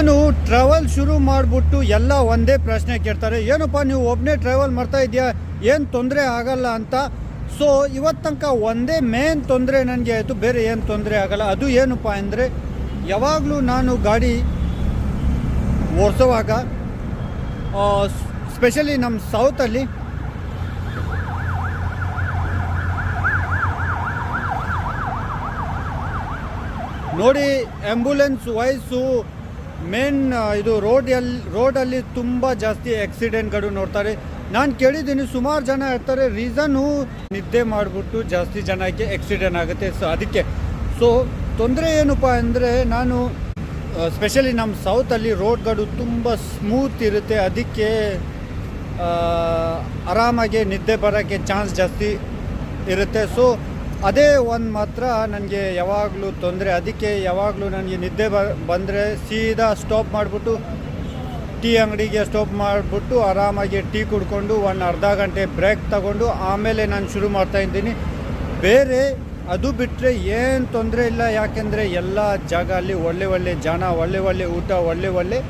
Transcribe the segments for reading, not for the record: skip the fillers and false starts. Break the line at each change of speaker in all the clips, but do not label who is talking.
ನಾನು ಟ್ರಾವೆಲ್ ಶುರು ಮಾಡಿಬಿಟ್ಟು ಎಲ್ಲ ಒಂದೇ ಪ್ರಶ್ನೆ ಕೇಳ್ತಾರೆ, ಏನಪ್ಪ ನೀವು ಒಬ್ಬನೇ ಟ್ರಾವೆಲ್ ಮಾಡ್ತಾ ಇದೆಯಾ, ಏನು ತೊಂದರೆ ಆಗಲ್ಲ ಅಂತ. ಸೊ ಇವತ್ತು ತನಕ ಒಂದೇ ಮೇನ್ ತೊಂದರೆ ನನಗೆ ಆಯಿತು, ಬೇರೆ ಏನು ತೊಂದರೆ ಆಗಲ್ಲ. ಅದು ಏನಪ್ಪ ಅಂದರೆ, ಯಾವಾಗಲೂ ನಾನು ಗಾಡಿ ಓಡಿಸೋವಾಗ ಸ್ಪೆಷಲಿ ನಮ್ಮ ಸೌತಲ್ಲಿ ನೋಡಿ, ಆ್ಯಂಬುಲೆನ್ಸ್ ವಾಯ್ಸು ಮೇನ್ ಇದು ರೋಡಲ್ಲಿ ತುಂಬ ಜಾಸ್ತಿ ಆಕ್ಸಿಡೆಂಟ್ಗಳು ನೋಡ್ತಾರೆ. ನಾನು ಕೇಳಿದ್ದೀನಿ, ಸುಮಾರು ಜನ ಇರ್ತಾರೆ, ರೀಸನ್ನು ನಿದ್ದೆ ಮಾಡಿಬಿಟ್ಟು ಜಾಸ್ತಿ ಜನಕ್ಕೆ ಆಕ್ಸಿಡೆಂಟ್ ಆಗುತ್ತೆ. ಸೊ ಅದಕ್ಕೆ ತೊಂದರೆ ಏನಪ್ಪ ಅಂದರೆ, ನಾನು ಸ್ಪೆಷಲಿ ನಮ್ಮ ಸೌತಲ್ಲಿ ರೋಡ್ಗಳು ತುಂಬ ಸ್ಮೂತ್ ಇರುತ್ತೆ, ಅದಕ್ಕೆ ಆರಾಮಾಗಿ ನಿದ್ದೆ ಬರೋಕ್ಕೆ ಚಾನ್ಸ್ ಜಾಸ್ತಿ ಇರುತ್ತೆ. ಸೊ ಅದೇ ಒಂದು ಮಾತ್ರ ನನಗೆ ಯಾವಾಗಲೂ ತೊಂದರೆ. ಅದಕ್ಕೆ ಯಾವಾಗಲೂ ನನಗೆ ನಿದ್ದೆ ಬಂದರೆ ಸೀದಾ ಸ್ಟಾಪ್ ಮಾಡಿಬಿಟ್ಟು ಟೀ ಅಂಗಡಿಗೆ ಸ್ಟಾಪ್ ಮಾಡಿಬಿಟ್ಟು ಆರಾಮಾಗಿ ಟೀ ಕುಡ್ಕೊಂಡು ಒಂದು ಅರ್ಧ ಗಂಟೆ ಬ್ರೇಕ್ ತಗೊಂಡು ಆಮೇಲೆ ನಾನು ಶುರು ಮಾಡ್ತಾಯಿದ್ದೀನಿ. ಬೇರೆ ಅದು ಬಿಟ್ಟರೆ ಏನು ತೊಂದರೆ ಇಲ್ಲ, ಯಾಕೆಂದರೆ ಎಲ್ಲ ಜಾಗ ಅಲ್ಲಿ ಒಳ್ಳೆ ಜನ, ಒಳ್ಳೆ ಊಟ, ಒಳ್ಳೆ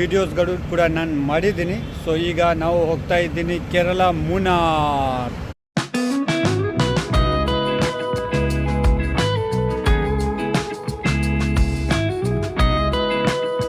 ವಿಡಿಯೋಸ್ಗಳು ಕೂಡ ನಾನು ಮಾಡಿದ್ದೀನಿ. ಸೊ ಈಗ ನಾವು ಹೋಗ್ತಾ ಇದ್ದೀನಿ ಕೇರಳ ಮೂನಾರ್.